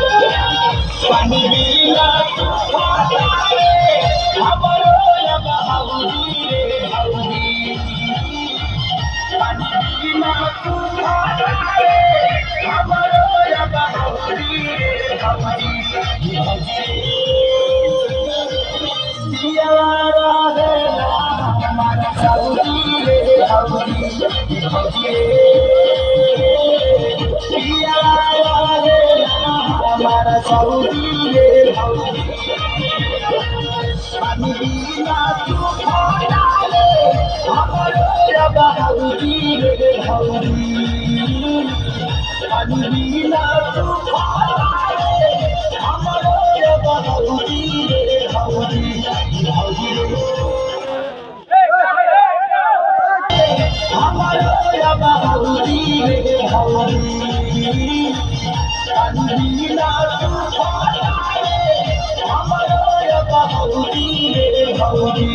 पानी बिना हारे हमरो अब हौदी रे हौदी पानी बिना हारे हमरो अब हौदी रे हौदी दियारा है हमारा सऊदी रे हौदी दियारा है हमारा सऊदी रे हौदी पानी बिना तू खाले हमरो अब हौदी रे हौदी पानी बिना तू खाले हमरो अब हौदी रे हौदी हमरो अब हौदी रे हौदी पानी बिना तू खाले हमरो अब हौदी रे हौदी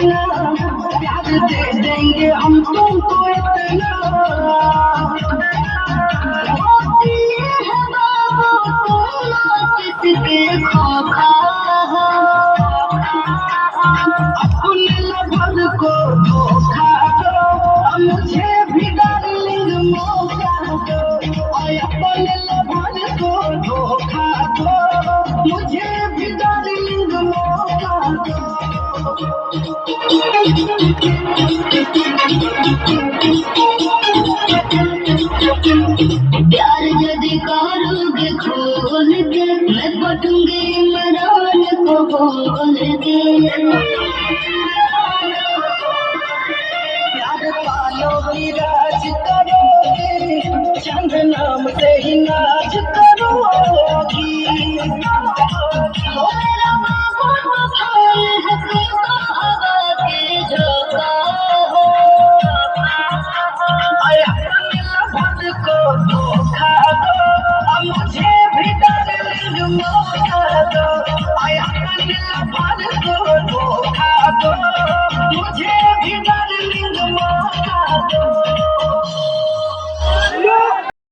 इतना प्यार दे देंगे हम तुमको इतना होती है बाबू सोना किसके खोखा अपने लवर को धोखा दो मुझे भी डार्लिंग मौका दो और अपने लवर को धोखा दो मुझे भी डार्लिंग मौका दो प्यार यदि करोगे खोल के मैं बटूंगी इमरान को बोल के प्यार पालोगी राज करोगे चंद नाम से ही नाच करोगी